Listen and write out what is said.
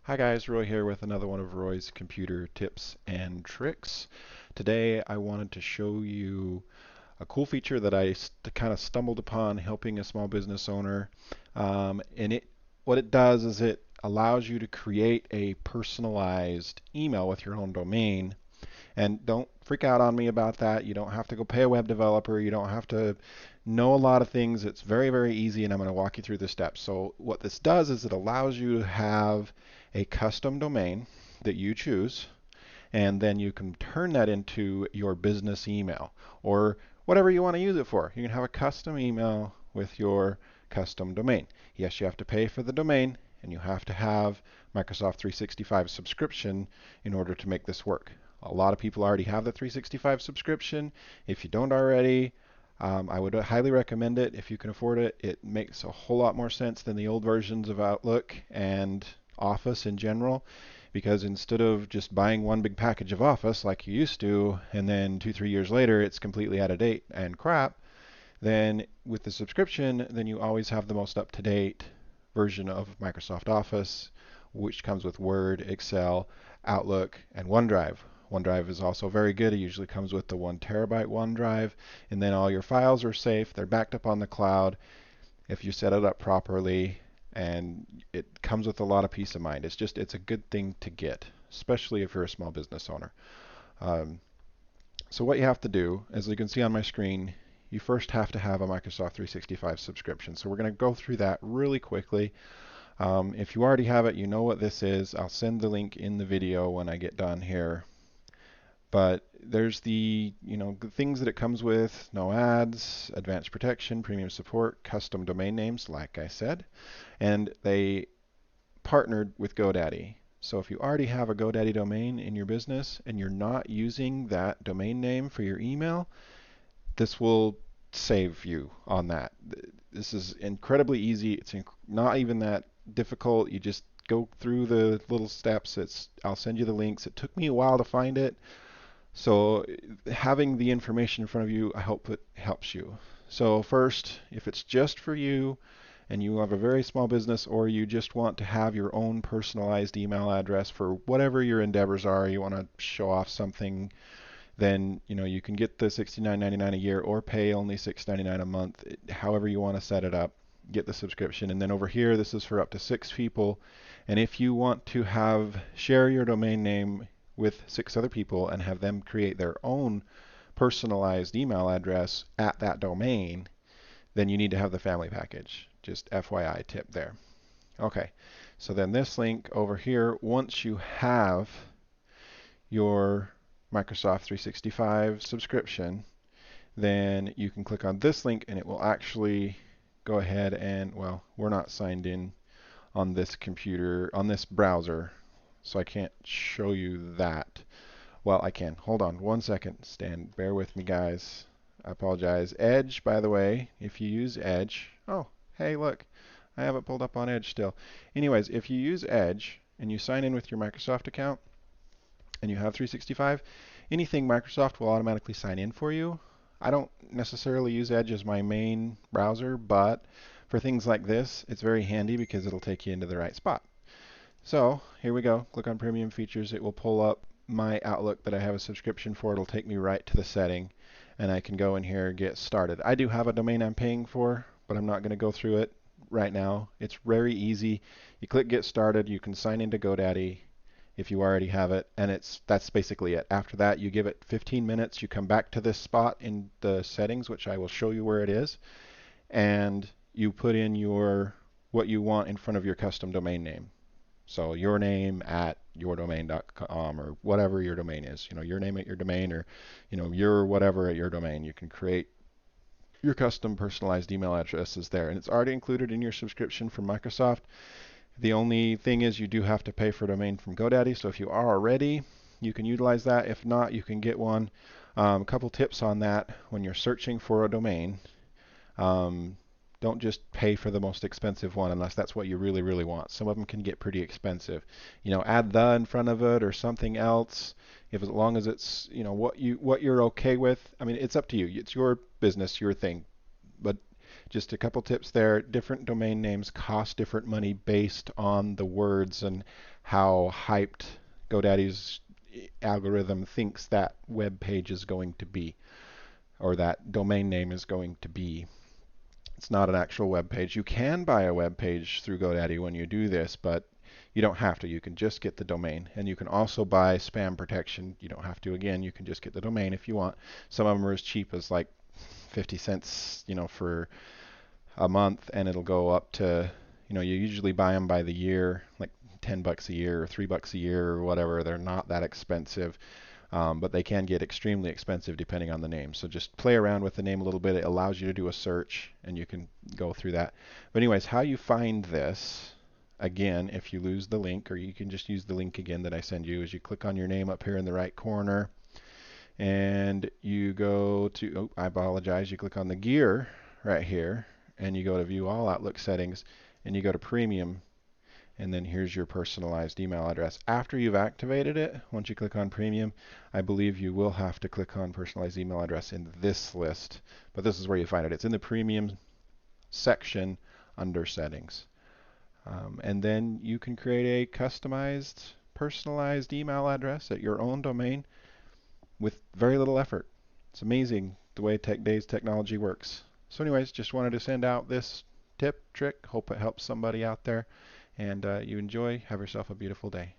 Hi guys, Roy here with another one of Roy's computer tips and tricks. Today I wanted to show you a cool feature that I kind of stumbled upon helping a small business owner. What it does is it allows you to create a personalized email with your own domain. And don't freak out on me about that. You don't have to go pay a web developer. You don't have to know a lot of things. It's very, very easy, and I'm going to walk you through the steps. So what this does is it allows you to have a custom domain that you choose, and then you can turn that into your business email or whatever you want to use it for. You can have a custom email with your custom domain. Yes, you have to pay for the domain, and you have to have Microsoft 365 subscription in order to make this work. A lot of people already have the 365 subscription. If you don't already, I would highly recommend it if you can afford it. It makes a whole lot more sense than the old versions of Outlook and Office in general, because instead of just buying one big package of Office like you used to, and then 2, 3 years later it's completely out of date and crap, then with the subscription, then you always have the most up-to-date version of Microsoft Office, which comes with Word, Excel, Outlook, and OneDrive. OneDrive is also very good. It usually comes with the 1 terabyte OneDrive, and then all your files are safe. They're backed up on the cloud if you set it up properly, and it comes with a lot of peace of mind. It's a good thing to get, especially if you're a small business owner. Um, so what you have to do, as you can see on my screen, you first have to have a Microsoft 365 subscription. So we're going to go through that really quickly. If you already have it, you know what this is. I'll send the link in the video when I get done here. But there's the things that it comes with: no ads, advanced protection, premium support, custom domain names, like I said, and they partnered with GoDaddy. So if you already have a GoDaddy domain in your business and you're not using that domain name for your email, this will save you on that. This is incredibly easy. It's not even that difficult. You just go through the little steps. I'll send you the links. It took me a while to find it. So having the information in front of you, I hope it helps you. So first, if it's just for you and you have a very small business, or you just want to have your own personalized email address for whatever your endeavors are, you want to show off something, then you can get the $69.99 a year or pay only $6.99 a month, however you want to set it up. Get the subscription, and then over here, this is for up to 6 people. And if you want to share your domain name with 6 other people and have them create their own personalized email address at that domain, then you need to have the family package. Just FYI tip there. Okay, so then this link over here, once you have your Microsoft 365 subscription, then you can click on this link and it will actually go ahead and, well, we're not signed in on this computer, on this browser, so I can't show you that. Well, I can. Hold on 1 second. Bear with me, guys. I apologize. Edge, by the way, if you use Edge, oh, hey, look, I have it pulled up on Edge still. Anyways, if you use Edge and you sign in with your Microsoft account and you have 365, anything Microsoft will automatically sign in for you. I don't necessarily use Edge as my main browser, but for things like this, it's very handy because it'll take you into the right spot. So here we go. Click on Premium Features. It will pull up my Outlook that I have a subscription for. It'll take me right to the setting, and I can go in here and get started. I do have a domain I'm paying for, but I'm not going to go through it right now. It's very easy. You click Get Started. You can sign into GoDaddy if you already have it, and that's basically it. After that, you give it 15 minutes. You come back to this spot in the settings, which I will show you where it is, and you put in what you want in front of your custom domain name. So your name at yourdomain.com, or whatever your domain is. Your name at your domain, or your whatever at your domain. You can create your custom personalized email addresses there, and it's already included in your subscription from Microsoft. The only thing is you do have to pay for a domain from GoDaddy. So if you are already, you can utilize that. If not, you can get one. A couple tips on that: when you're searching for a domain, don't just pay for the most expensive one unless that's what you really, really want. Some of them can get pretty expensive. Add the in front of it or something else. As long as it's what you're okay with. I mean, it's up to you. It's your business, your thing. But just a couple tips there. Different domain names cost different money based on the words and how hyped GoDaddy's algorithm thinks that web page is going to be, or that domain name is going to be. It's not an actual web page. You can buy a web page through GoDaddy when you do this, but you don't have to. You can just get the domain. And you can also buy spam protection. You don't have to. Again, you can just get the domain if you want. Some of them are as cheap as like 50 cents, for a month, and it'll go up to, you usually buy them by the year, like $10 a year or $3 a year or whatever. They're not that expensive. But they can get extremely expensive depending on the name. So just play around with the name a little bit. It allows you to do a search, and you can go through that. But anyways, how you find this, again, if you lose the link, or you can just use the link again that I send you, is you click on your name up here in the right corner, and you go to, oh, I apologize, you click on the gear right here, and you go to View All Outlook Settings, and you go to Premium, and then here's your personalized email address. After you've activated it, once you click on Premium, I believe you will have to click on personalized email address in this list, but this is where you find it. It's in the Premium section under Settings. And then you can create a customized, personalized email address at your own domain with very little effort. It's amazing the way today's technology works. So anyways, just wanted to send out this tip, trick. Hope it helps somebody out there. And you enjoy. Have yourself a beautiful day.